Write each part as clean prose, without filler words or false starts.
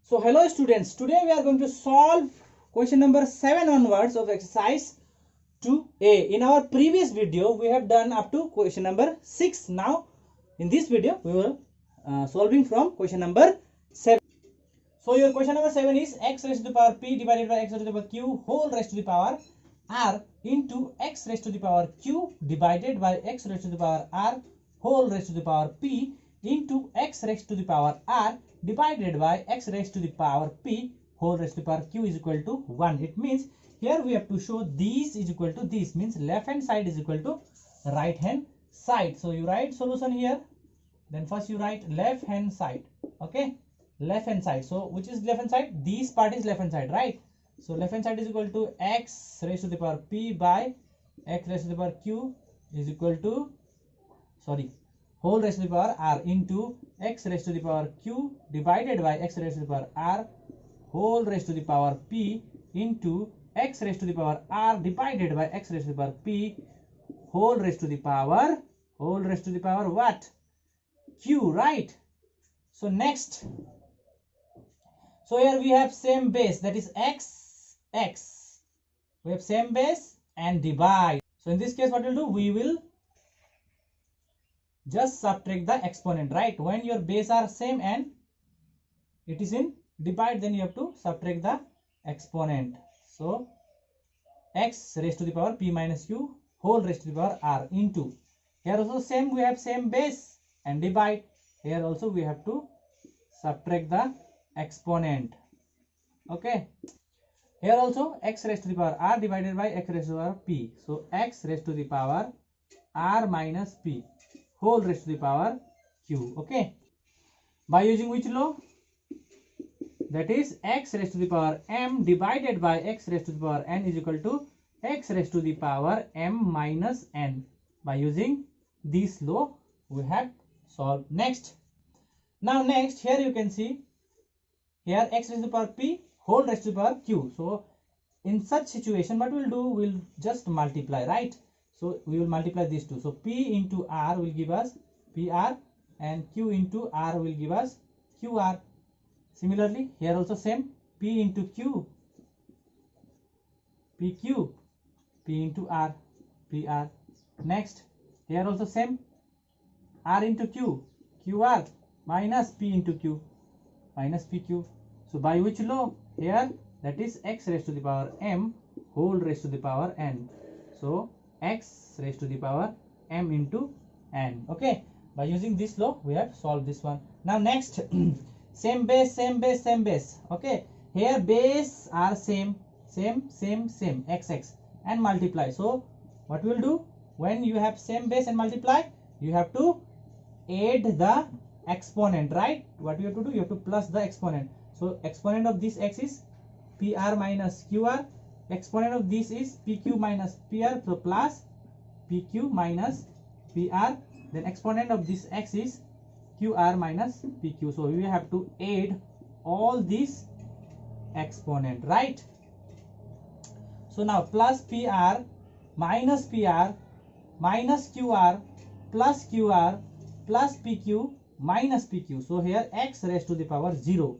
So hello students, today we are going to solve question number 7 onwards of exercise 2a. In our previous video we have done up to question number 6. Now in this video we will solving from question number 7. So your question number 7 is x raised to the power p divided by x raised to the power q whole raised to the power r into x raised to the power q divided by x raised to the power r whole raised to the power p into x raised to the power r divided by x raised to the power p whole raised to the power q is equal to 1. It means here we have to show this is equal to this, means left hand side is equal to right hand side. So you write solution here, then first you write left hand side. Okay, left hand side. So which is left hand side? This part is left hand side, right? So left hand side is equal to x raised to the power p by x raised to the power q is equal to, sorry, whole raised to the power r into x raised to the power q divided by x raised to the power r whole raised to the power p into x raised to the power r divided by x raised to the power p whole raised to the power what? Q, right? So next, so here we have same base, that is x. We have same base and divide. So in this case what we'll do, we will just subtract the exponent, right? When your base are same and it is in divide, then you have to subtract the exponent. So x raised to the power p minus q whole raised to the power r into, here also same, we have same base and divide. Here also we have to subtract the exponent. Okay, here also x raised to the power r divided by x raised to the power p. So x raised to the power r minus p whole raised to the power q. Okay, by using which law? That is x raised to the power m divided by x raised to the power n is equal to x raised to the power m minus n. By using this law we have solved. Next, now next, here you can see here x raised to the power p whole raised to the power q. So in such situation what we'll do, we'll just multiply, right? So we will multiply these two. So p into r will give us pr and q into r will give us qr. Similarly here also same, p into q pq, p into r pr. Next, here also same, r into q qr minus p into q minus pq. So by which law? Here that is x raised to the power m whole raised to the power n. So x raised to the power m into n. Okay, by using this law we have solved this one. Now next, same base. Okay, here base are same xx and multiply. So what we will do, when you have same base and multiply, you have to add the exponent, right? What you have to do, you have to plus the exponent. So exponent of this x is pr minus qr, exponent of this is pq minus pr, so plus pq minus pr, then exponent of this x is qr minus pq. So we have to add all these exponent, right? So now plus pr minus qr plus qr plus pq minus pq. So here x raised to the power 0.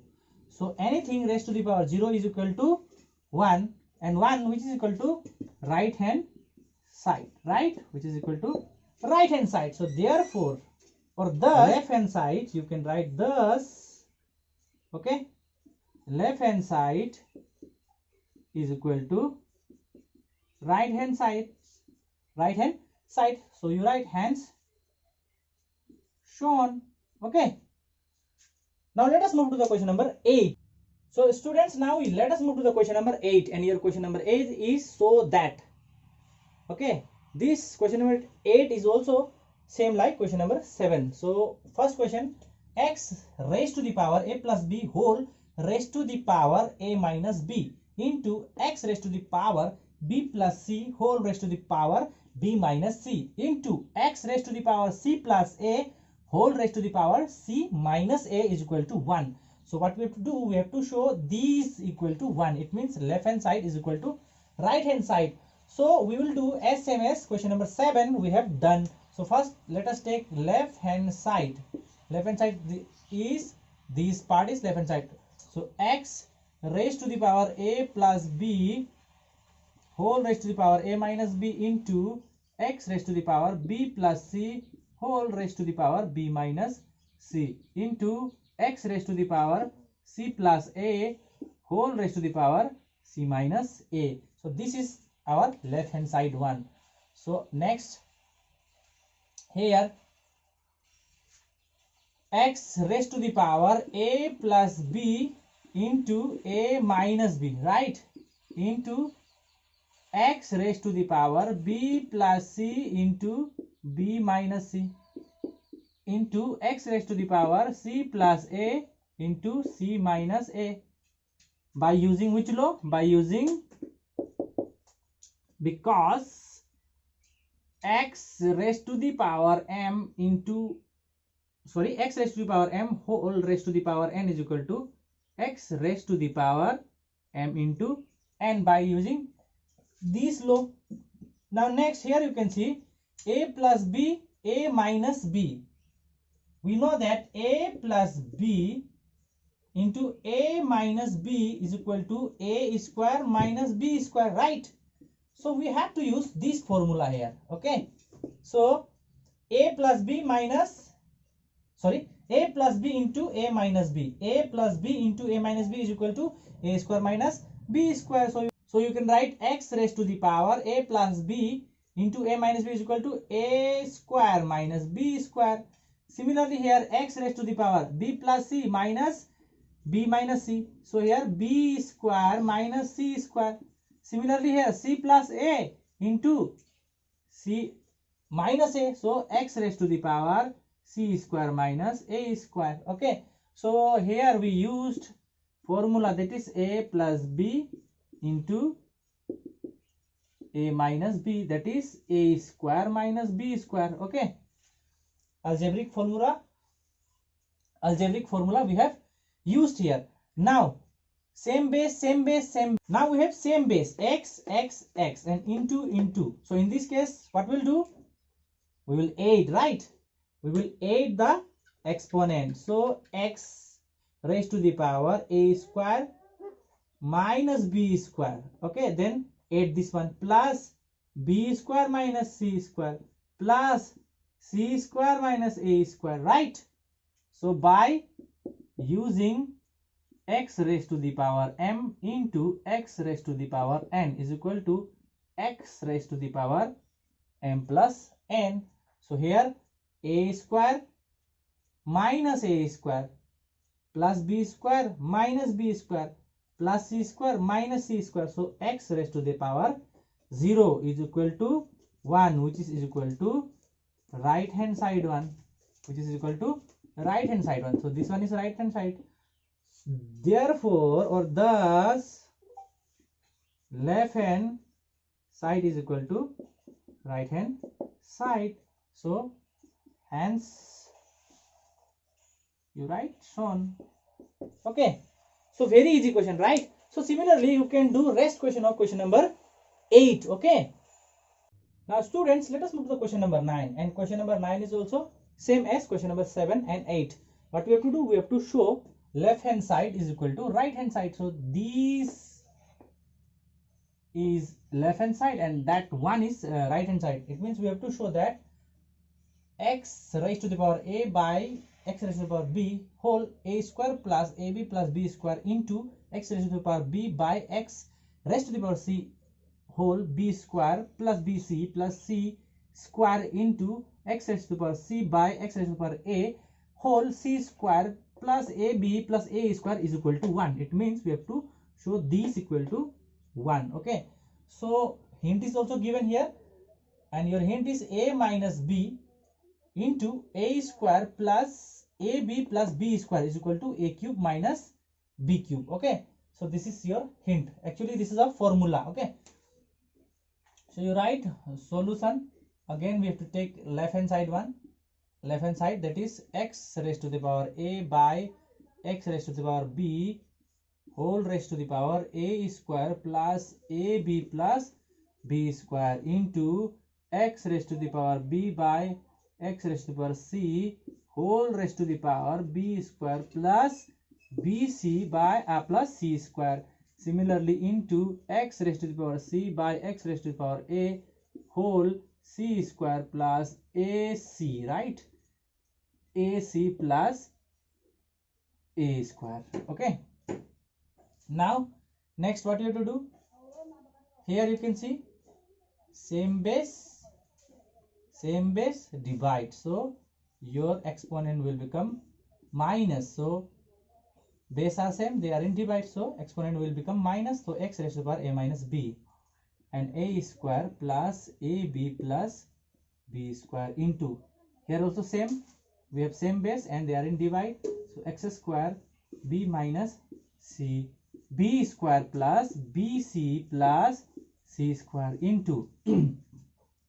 So anything raised to the power 0 is equal to 1, and 1 which is equal to right hand side, right? Which is equal to right hand side. So therefore for the left hand side you can write thus. Okay, left hand side is equal to right hand side. So you write hands shown. Okay, now let us move to the question number 8. So students, now let us move to the question number 8, and your question number 8 is so that. Okay, this question number 8 is also same like question number 7. So first question, x raised to the power a plus b whole raised to the power a minus b into x raised to the power b plus c whole raised to the power b minus c into x raised to the power c plus a whole raised to the power c minus a is equal to 1. So what we have to do, we have to show these equal to 1. It means left hand side is equal to right hand side. So we will do as same as question number 7 we have done. So first let us take left hand side. Left hand side is, this part is left hand side. So x raised to the power a plus b whole raised to the power a minus b into x raised to the power b plus c whole raised to the power b minus c into x raised to the power c plus a whole raised to the power c minus a. So this is our left hand side one. So next here x raised to the power a plus b into a minus b, right, into x raised to the power b plus c into b minus c into x raised to the power c plus a into c minus a. By using which law? By using, because x raised to the power m into, sorry, x raised to the power m whole raised to the power n is equal to x raised to the power m into n, by using this law. Now next here you can see a plus b, a minus b. We know that a plus b into a minus b is equal to a square minus b square, right? So we have to use this formula here. Okay, so a plus b minus, sorry, a plus b into a minus b, a plus b into a minus b is equal to a square minus b square. So you can write x raised to the power a plus b into a minus b is equal to a square minus b square. Similarly here x raised to the power b plus c minus b minus c. So here b square minus c square. Similarly here c plus a into c minus a. So x raised to the power c square minus a square. Okay. So here we used formula, that is a plus b into a minus b, that is a square minus b square. Okay. Algebraic formula we have used here. Now same base, now we have same base, x and into. So in this case what we'll do, we will add, right, we will add the exponent. So x raised to the power a square minus b square. Okay, then add this one, plus b square minus c square plus c square minus a square, right? So by using x raised to the power m into x raised to the power n is equal to x raised to the power m plus n. So here a square minus a square plus b square minus b square plus c square minus c square. So x raised to the power 0 is equal to 1, which is equal to right hand side 1, which is equal to right hand side 1. So this one is right hand side. Therefore, or thus, left hand side is equal to right hand side. So hence you write shown. Okay, so very easy question, right? So similarly you can do rest question of question number 8. Okay, now students, let us move to the question number 9, and question number 9 is also same as question number 7 and 8. What we have to do, we have to show left hand side is equal to right hand side. So this is left hand side and that one is right hand side. It means we have to show that x raised to the power a by x raised to the power b whole a square plus ab plus b square into x raised to the power b by x raised to the power c whole b square plus bc plus c square into x raised to the power c by x raised to the power a whole c square plus ab plus a square is equal to 1. It means we have to show these equal to 1. Okay, so hint is also given here, and your hint is a minus b into a square plus ab plus b square is equal to a cube minus b cube. Okay, so this is your hint. Actually this is a formula. Okay, so you write solution. Again we have to take left hand side one, left hand side, that is x raised to the power a by x raised to the power b whole raised to the power a square plus ab plus b square into x raised to the power b by x raised to the power c whole raised to the power b square plus bc by a plus c square. Similarly, into x raised to the power c by x raised to the power a whole c square plus ac, right? ac plus a square. Okay. Now, next what you have to do? Here you can see same base divide. So your exponent will become minus. So base are same, they are in divide, so exponent will become minus. So x raised to the power a minus b, and a square plus ab plus b square into, here also same, we have same base and they are in divide, so x square b minus c, b square plus bc plus c square into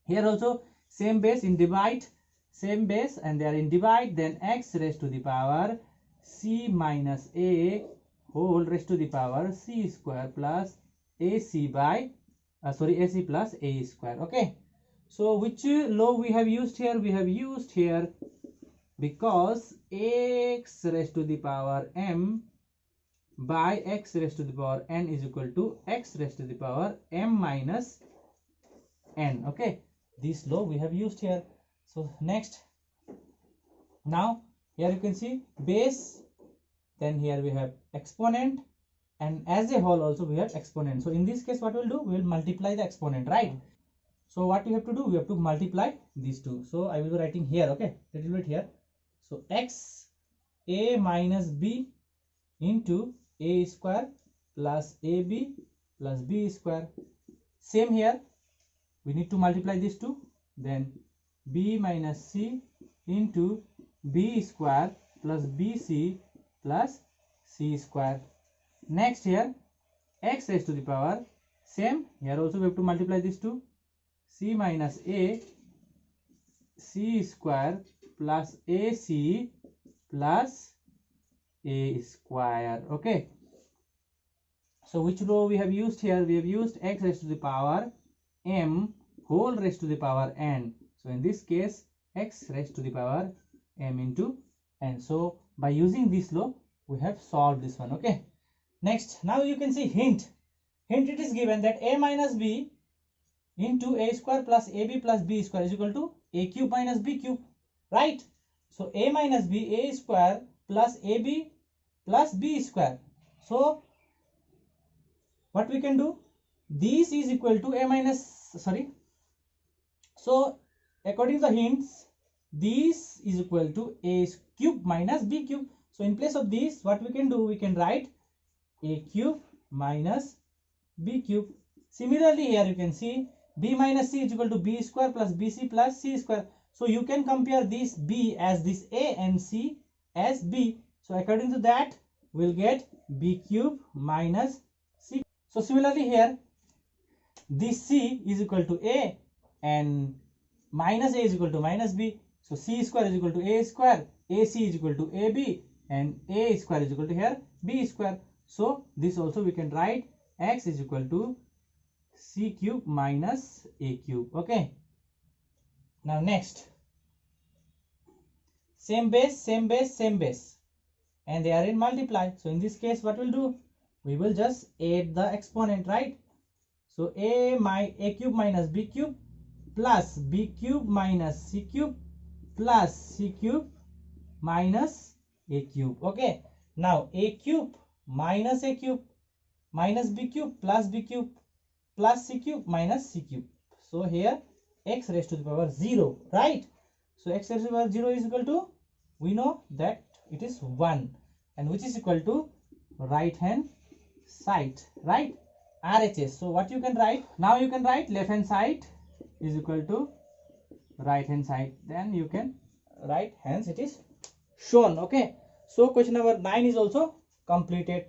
here also same base in divide, same base and they are in divide, then x raised to the power c minus a whole raised to the power c square plus ac by ac plus a square. Okay, so which law we have used here? We have used here, because x raised to the power m by x raised to the power n is equal to x raised to the power m minus n. Okay, this law we have used here. So next, now here you can see base, then here we have exponent, and as a whole also we have exponent. So in this case what we'll do, we will multiply the exponent, right? So what we have to do, we have to multiply these two. So I will be writing here, okay, little bit here. So x a minus b into a square plus ab plus b square. Same here, we need to multiply these two, then b minus c into b square plus bc plus c square. Next here, x raised to the power, same, here also we have to multiply these two, c minus a c square plus ac plus a square. Okay, so which row we have used here? We have used x raised to the power m whole raised to the power n. So in this case, x raised to the power m into n. So by using this law, we have solved this one. Okay, next, now you can see hint. It is given that a minus b into a square plus ab plus b square is equal to a cube minus b cube, right? So a minus b, a square plus ab plus b square. So what we can do, this is equal to a minus, sorry, so according to the hints, this is equal to a cube minus b cube. So in place of this, what we can do, we can write a cube minus b cube. Similarly, here you can see b minus c is equal to b square plus bc plus c square. So you can compare this b as this a and c as b. So according to that, we'll get b cube minus c. So similarly here, this c is equal to a and minus a is equal to minus b. So c square is equal to a square, ac is equal to ab, and a square is equal to here b square. So this also we can write x is equal to c cube minus a cube. Okay, now next, same base, same base, same base, and they are in multiply. So in this case, what we'll do, we will just add the exponent, right? So a cube minus b cube plus b cube minus c cube plus c cube minus a cube. Okay, now a cube minus a cube minus b cube plus b cube plus c cube minus c cube. So here x raised to the power 0, right? So x raised to the power 0 is equal to, we know that it is 1, and which is equal to right hand side, right? RHS. So what you can write, now you can write left hand side is equal to right hand side, then you can write, hence it is shown. Okay, so question number 9 is also completed.